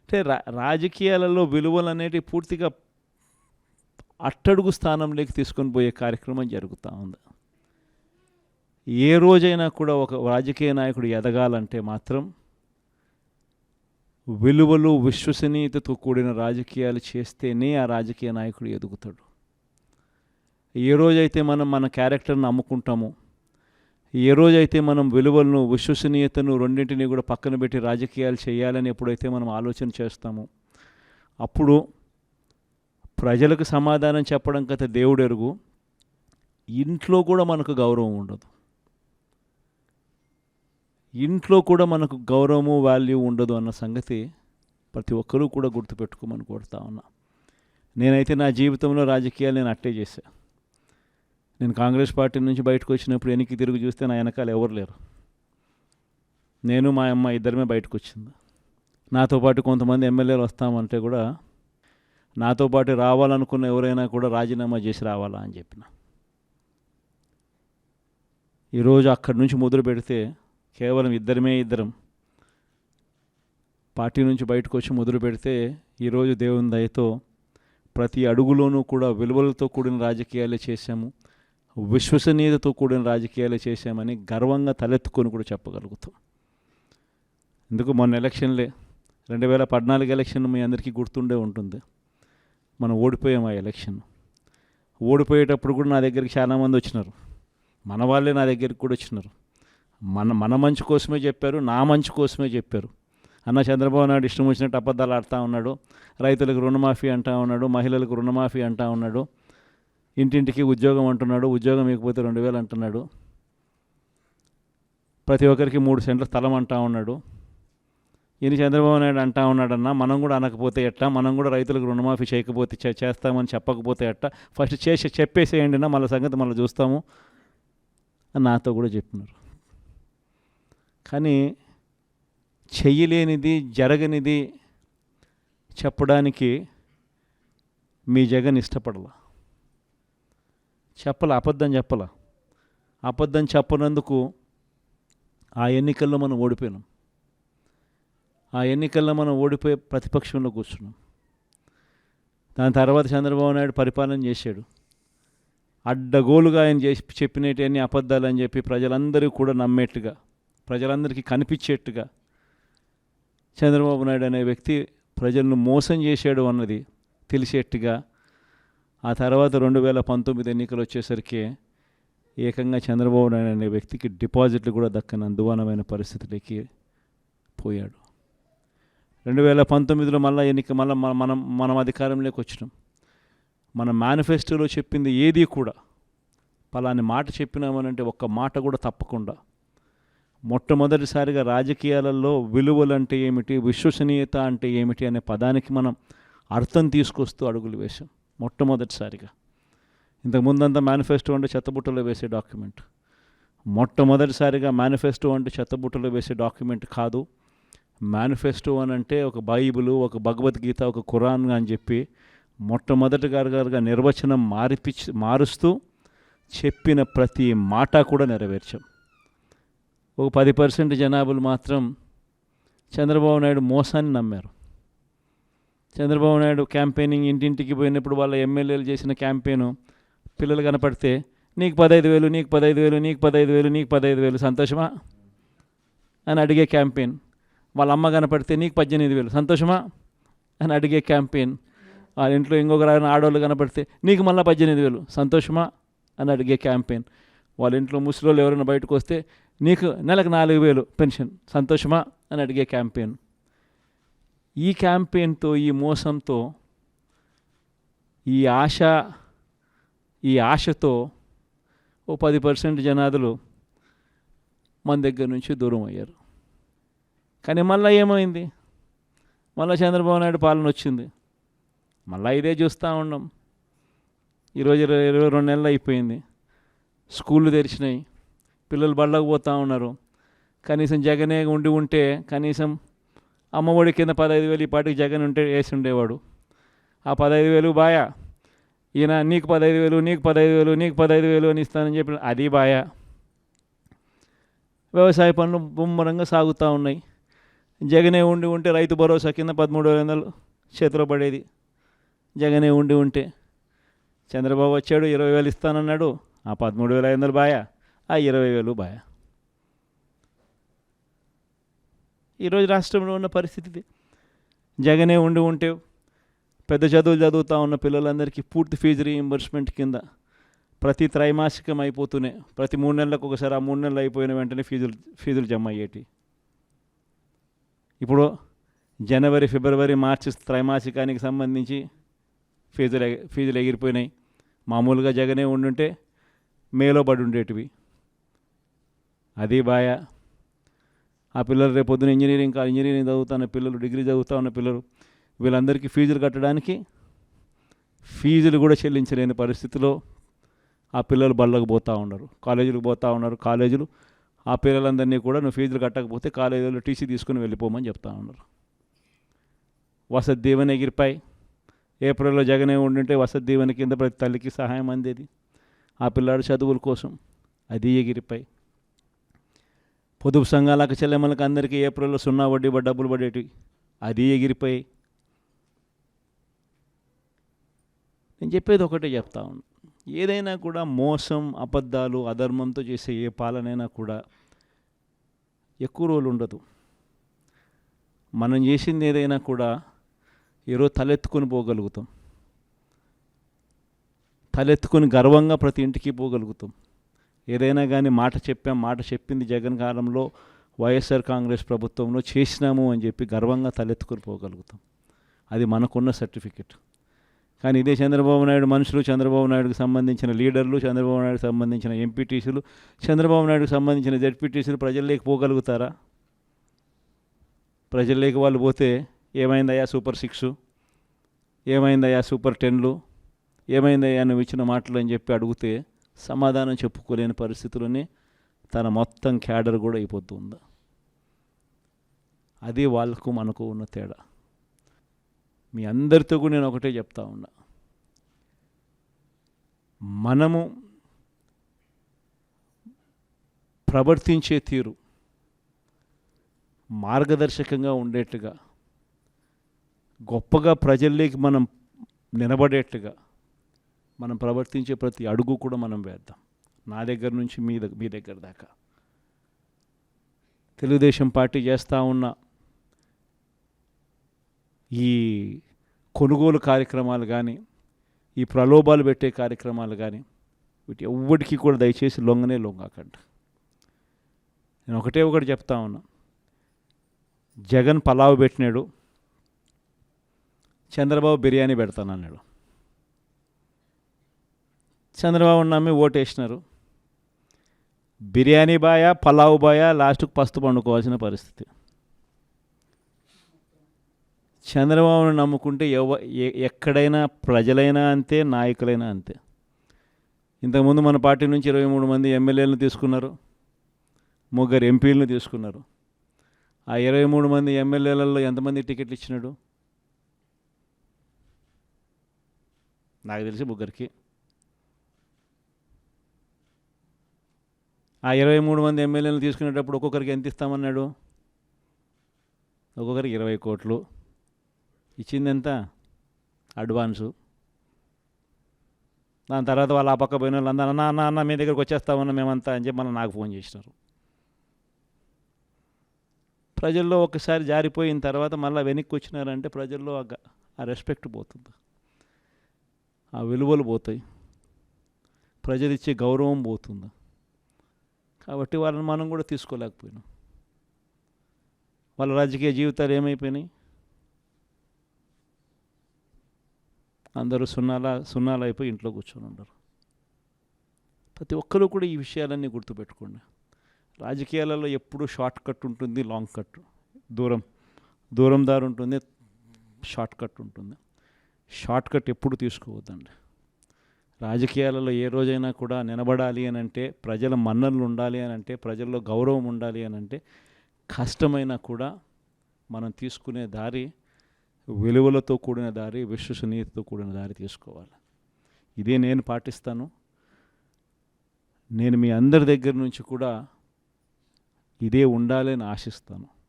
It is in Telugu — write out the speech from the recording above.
అంటే రాజకీయాలలో విలువలు అనేటివి పూర్తిగా అట్టడుగు స్థానంలోకి తీసుకొని పోయే కార్యక్రమం జరుగుతూ ఉంది. ఏ రోజైనా కూడా ఒక రాజకీయ నాయకుడు ఎదగాలంటే మాత్రం విలువలు విశ్వసనీయతతో కూడిన రాజకీయాలు చేస్తేనే ఆ రాజకీయ నాయకుడు ఎదుగుతాడు. ఏ రోజైతే మనం మన క్యారెక్టర్ని అమ్ముకుంటామో, ఏ రోజైతే మనం విలువలను విశ్వసనీయతను రెండింటినీ కూడా పక్కన పెట్టి రాజకీయాలు చేయాలని ఎప్పుడైతే మనం ఆలోచన చేస్తామో అప్పుడు ప్రజలకు సమాధానం చెప్పడం కథ దేవుడు ఎరుగు, ఇంట్లో కూడా మనకు గౌరవం ఉండదు. ఇంట్లో కూడా మనకు గౌరవము వాల్యూ ఉండదు అన్న సంగతి ప్రతి ఒక్కరూ కూడా గుర్తుపెట్టుకోమని కోరుతా ఉన్నా. నేనైతే నా జీవితంలో రాజకీయాలు నేను అట్టే చేశాను. నేను కాంగ్రెస్ పార్టీ నుంచి బయటకు వచ్చినప్పుడు వెనక్కి తిరిగి చూస్తే నా వెనకాల ఎవరు లేరు. నేను మా అమ్మ ఇద్దరమే బయటకు వచ్చింది. నాతో పాటు కొంతమంది ఎమ్మెల్యేలు వస్తామంటే కూడా నాతో పాటు రావాలనుకున్న ఎవరైనా కూడా రాజీనామా చేసి రావాలా అని చెప్పిన. ఈరోజు అక్కడి నుంచి మొదలు పెడితే కేవలం ఇద్దరం పార్టీ నుంచి బయటకు వచ్చి మొదలు పెడితే ఈరోజు దేవుని దయతో ప్రతి అడుగులోనూ కూడా విలువలతో కూడిన రాజకీయాలే చేశాము, విశ్వసనీయతతో కూడిన రాజకీయాలే చేశామని గర్వంగా తలెత్తుకొని కూడా చెప్పగలుగుతాం. ఎందుకు మొన్న ఎలక్షన్లే 2014 ఎలక్షన్ మీ అందరికీ గుర్తుండే ఉంటుంది. మనం ఓడిపోయాం ఆ ఎలక్షన్. ఓడిపోయేటప్పుడు కూడా నా దగ్గరికి చాలామంది వచ్చినారు, మన వాళ్ళే నా దగ్గరికి కూడా వచ్చినారు. మన మంచి కోసమే చెప్పారు, నా మంచి కోసమే చెప్పారు. అన్న చంద్రబాబు నాయుడు ఇష్టం వచ్చినట్టు అబద్ధాలు ఆడుతూ ఉన్నాడు, రైతులకు రుణమాఫీ అంటూ ఉన్నాడు, మహిళలకు రుణమాఫీ అంటూ ఉన్నాడు, ఇంటింటికి ఉద్యోగం అంటున్నాడు, ఉద్యోగం ఇకపోతే 2000 అంటున్నాడు, ప్రతి ఒక్కరికి 3 సెంట్ల స్థలం అంటూ ఉన్నాడు. ఈయన చంద్రబాబు నాయుడు అంటూ ఉన్నాడన్నా, మనం కూడా అనకపోతే ఎట్టా, మనం కూడా రైతులకు రుణమాఫీ చేయకపోతే చేస్తామని చెప్పకపోతే ఎట్టా, ఫస్ట్ చెప్పేసేయండి నా, మళ్ళీ సంగతి మళ్ళీ చూస్తాము అని నాతో కూడా చెప్పినారు. కానీ చెయ్యలేనిది జరగనిది చెప్పడానికి మీ జగన్ ఇష్టపడలా, అబద్ధం చెప్పలా. అబద్ధం చెప్పనందుకు ఆ ఎన్నికల్లో మనం ఓడిపోయినాం. ఆ ఎన్నికల్లో మనం ఓడిపోయి ప్రతిపక్షంలో కూర్చున్నాం. దాని తర్వాత చంద్రబాబు నాయుడు పరిపాలన చేశాడు. అడ్డగోలుగా ఆయన చెప్పినవన్నీ అబద్ధాలు అని చెప్పి ప్రజలందరూ కూడా నమ్మేట్టుగా, ప్రజలందరికీ కనిపించేట్టుగా చంద్రబాబు నాయుడు అనే వ్యక్తి ప్రజలను మోసం చేశాడు అన్నది తెలిసేట్టుగా ఆ తర్వాత 2019 ఎన్నికలు వచ్చేసరికి ఏకంగా చంద్రబాబు నాయుడు అనే వ్యక్తికి డిపాజిట్లు కూడా దక్కని అందువానమైన పరిస్థితులకి పోయాడు. 2019లో మనం అధికారంలోకి వచ్చినాం. మన మేనిఫెస్టోలో చెప్పింది ఏది కూడా పలాని మాట చెప్పినామనంటే ఒక్క మాట కూడా తప్పకుండా మొట్టమొదటిసారిగా రాజకీయాలలో విలువలు అంటే ఏమిటి, విశ్వసనీయత అంటే ఏమిటి అనే పదానికి మనం అర్థం తీసుకొస్తూ అడుగులు వేసాం మొట్టమొదటిసారిగా. ఇంతకుముందంతా మేనిఫెస్టో అంటే చెత్తబుట్టలో వేసే డాక్యుమెంట్. మొట్టమొదటిసారిగా మేనిఫెస్టో అంటే చెత్తబుట్టలో వేసే డాక్యుమెంట్ కాదు. మేనిఫెస్టో అని అంటే ఒక బైబిలు, ఒక భగవద్గీత, ఒక ఖురాన్ అని చెప్పి మొట్టమొదటిగా నిర్వచనం మారుస్తూ చెప్పిన ప్రతి మాట కూడా నెరవేర్చాం. ఒక 10% జనాభాలు మాత్రం చంద్రబాబు నాయుడు మోసాన్ని నమ్మారు. చంద్రబాబు నాయుడు క్యాంపెయినింగ్ ఇంటింటికి పోయినప్పుడు వాళ్ళ ఎమ్మెల్యేలు చేసిన క్యాంపెయిన్ పిల్లలు కనపడితే నీకు 15,000, నీకు 15,000, నీకు 15,000, నీకు 15,000 సంతోషమా అని అడిగే క్యాంపెయిన్. వాళ్ళ అమ్మ కనపడితే నీకు 18,000 సంతోషమా అని అడిగే క్యాంపెయిన్. వాళ్ళ ఇంట్లో ఇంకొక ఆడవాళ్ళు కనపడితే నీకు మళ్ళీ 18,000 సంతోషమా అని అడిగే క్యాంపెయిన్. వాళ్ళ ఇంట్లో ముసలోళ్ళు ఎవరైనా బయటకు వస్తే నీకు నెలకు 4,000 పెన్షన్ సంతోషమా అని అడిగే క్యాంపెయిన్. ఈ క్యాంపెయిన్తో, ఈ మోసంతో, ఈ ఆశతో ఓ 10% జనాదులు మన దగ్గర నుంచి దూరం అయ్యారు. కానీ మళ్ళీ ఏమైంది? మళ్ళీ చంద్రబాబు నాయుడు పాలన వచ్చింది. మళ్ళీ ఇదే చూస్తూ ఉన్నాం. ఈరోజు 22 నెలలు అయిపోయింది. స్కూళ్ళు తెరిచినాయి, పిల్లలు బళ్ళకు పోతూ ఉన్నారు. కనీసం జగనే ఉంటే కనీసం అమ్మఒడి కింద 15,000 ఈ పాటికి జగన్ ఉంటే వేసి ఉండేవాడు. ఆ 15,000 బాయా, ఈయన నీకు 15,000, నీకు 15,000, నీకు 15,000 అని ఇస్తానని చెప్పి అది బాయా. వ్యవసాయ పనులు ముమ్మరంగా సాగుతూ ఉన్నాయి. జగనే ఉండి ఉంటే రైతు భరోసా కింద 13,500 చేతిలో పడేది. జగనే ఉండి ఉంటే చంద్రబాబు వచ్చాడు 20,000 ఇస్తానన్నాడు. ఆ 13,500 బాయా, ఆ 20,000 బాయా. ఈరోజు రాష్ట్రంలో ఉన్న పరిస్థితి జగనే ఉండి ఉంటే పెద్ద చదువులు చదువుతూ ఉన్న పిల్లలందరికీ పూర్తి ఫీజు రీయింబర్స్మెంట్ కింద ప్రతి త్రైమాసికం అయిపోతూనే ప్రతి 3 నెలలకు ఒకసారి ఆ 3 నెలలు అయిపోయిన వెంటనే ఫీజులు జమ అయ్యేటి. ఇప్పుడు జనవరి, ఫిబ్రవరి, మార్చి త్రైమాసికానికి సంబంధించి ఫీజులు ఎగిరిపోయినాయి. మామూలుగా జగనే ఉండుంటే మేలో పడి ఉండేటివి. అది బాయా. ఆ పిల్లలు రేపొద్దున ఇంజనీరింగ్ చదువుతున్న పిల్లలు, డిగ్రీ చదువుతూ ఉన్న పిల్లలు, వీళ్ళందరికీ ఫీజులు కట్టడానికి ఫీజులు కూడా చెల్లించలేని పరిస్థితిలో ఆ పిల్లలు బళ్ళకు పోతూ ఉన్నారు, కాలేజీలకు పోతూ ఉన్నారు. కాలేజీలు ఆ పిల్లలందరినీ కూడా నువ్వు ఫీజులు కట్టకపోతే కాలేజీలో టీసీ తీసుకుని వెళ్ళిపోమని చెప్తా ఉన్నారు. వసతి దీవెన ఎగిరిపాయి. ఏప్రిల్లో జగనే ఉండుంటే వసతి దీవెన కింద ప్రతి తల్లికి సహాయం అందేది ఆ పిల్లాడు చదువుల కోసం. అది ఎగిరిపాయి. పొదుపు సంఘాలకు చెల్లెమ్మలకు అందరికీ ఏప్రిల్లో 0 వడ్డీ డబ్బులు పడేటివి. అది ఎగిరిపోయి. నేను చెప్పేది ఒకటే చెప్తా ఉన్నాను. ఏదైనా కూడా మోసం, అబద్ధాలు, అధర్మంతో చేసే ఏ పాలనైనా కూడా ఎక్కువ రోజులు ఉండదు. మనం చేసింది ఏదైనా కూడా ఈరోజు తలెత్తుకొని పోగలుగుతాం. తలెత్తుకొని గర్వంగా ప్రతి ఇంటికి పోగలుగుతాం. ఏదైనా కానీ మాట చెప్పింది జగన్ కాలంలో వైఎస్ఆర్ కాంగ్రెస్ ప్రభుత్వంలో చేసినాము అని చెప్పి గర్వంగా తలెత్తుకొని పోగలుగుతాం. అది మనకున్న సర్టిఫికెట్. కానీ ఇదే చంద్రబాబు నాయుడు మనుషులు, చంద్రబాబు నాయుడుకి సంబంధించిన లీడర్లు, చంద్రబాబు నాయుడుకి సంబంధించిన ఎంపీటీసీలు, చంద్రబాబు నాయుడుకి సంబంధించిన జెడ్పీటీసీలు ప్రజల్లోకి పోగలుగుతారా? ప్రజల్లోకి వాళ్ళు పోతే ఏమైందయ్యా సూపర్ 6, ఏమైందయ్యా సూపర్ 10లు, ఏమైందయ్యా నువ్వు ఇచ్చిన మాటలు అని చెప్పి అడిగితే సమాధానం చెప్పుకోలేని పరిస్థితుల్లోనే తన మొత్తం క్యాడర్ కూడా అయిపోతుంది. అది వాళ్ళకు మనకు ఉన్న తేడా. మీ అందరితో కూడా నేను ఒకటే చెప్తా ఉన్నా, మనము ప్రవర్తించే తీరు మార్గదర్శకంగా ఉండేట్టుగా, గొప్పగా ప్రజల్లోకి మనం నిలబడేట్టుగా మనం ప్రవర్తించే ప్రతి అడుగు కూడా మనం వేద్దాం. నా దగ్గర నుంచి మీ దగ్గర దాకా. తెలుగుదేశం పార్టీ చేస్తూ ఉన్న ఈ కొనుగోలు కార్యక్రమాలు కానీ, ఈ ప్రలోభాలు పెట్టే కార్యక్రమాలు కానీ, వీటి ఎవ్వడికి కూడా దయచేసి లొంగకండి. నేను ఒకటి చెప్తా ఉన్నా. జగన్ పలావ్ పెట్టినాడు, చంద్రబాబు బిర్యానీ పెడతానన్నాడు. చంద్రబాబు నమ్మి ఓటేసినారు. బిర్యానీ బాయా, పలావ్ బాయా, లాస్ట్కు పస్తు పండుకోవాల్సిన పరిస్థితి. చంద్రబాబును నమ్ముకుంటే ఎక్కడైనా ప్రజలైనా అంతే, నాయకులైనా అంతే. ఇంతకుముందు మన పార్టీ నుంచి 23 మంది ఎమ్మెల్యేలను తీసుకున్నారు, 3 ఎంపీలను తీసుకున్నారు. ఆ 23 మంది ఎమ్మెల్యేలలో ఎంతమంది టికెట్లు ఇచ్చినాడు? నాకు తెలిసి 3కి. ఆ 23 మంది ఎమ్మెల్యేలను తీసుకునేటప్పుడు ఒక్కొక్కరికి ఎంత ఇస్తామన్నాడు? ఒక్కొక్కరికి 20 కోట్లు. ఇచ్చింది ఎంత? అడ్వాన్సు. దాని తర్వాత వాళ్ళు ఆ పక్క పోయిన వాళ్ళు అందరూ అన్న మీ దగ్గరికి వచ్చేస్తామన్నా మేమంతా అని చెప్పి నాకు ఫోన్ చేసినారు. ప్రజల్లో ఒకసారి జారిపోయిన తర్వాత మళ్ళీ వెనక్కి వచ్చినారంటే ప్రజల్లో ఆ రెస్పెక్ట్ పోతుంది, ఆ విలువలు పోతాయి, ప్రజలిచ్చే గౌరవం పోతుంది. కాబట్టి వాళ్ళని మనం కూడా తీసుకోలేకపోయినాం. వాళ్ళ రాజకీయ జీవితాలు ఏమైపోయినాయి? అందరూ సున్నాలు అయిపోయి ఇంట్లో కూర్చొని ఉండరు. ప్రతి ఒక్కరూ కూడా ఈ విషయాలన్నీ గుర్తుపెట్టుకోండి. రాజకీయాలలో ఎప్పుడూ షార్ట్ కట్ ఉంటుంది, లాంగ్ కట్, దూరం దారి ఉంటుంది, షార్ట్ కట్ ఉంటుంది. షార్ట్ కట్ ఎప్పుడు తీసుకోవద్దండి. రాజకీయాలలో ఏ రోజైనా కూడా నిలబడాలి అని అంటే, ప్రజల మన్ననలు ఉండాలి అని అంటే, ప్రజల్లో గౌరవం ఉండాలి అని అంటే, కష్టమైనా కూడా మనం తీసుకునే దారి విలువలతో కూడిన దారి, విశ్వసనీయతతో కూడిన దారి తీసుకోవాలి. ఇదే నేను పాటిస్తాను. నేను మీ అందరి దగ్గర నుంచి కూడా ఇదే ఉండాలని ఆశిస్తాను.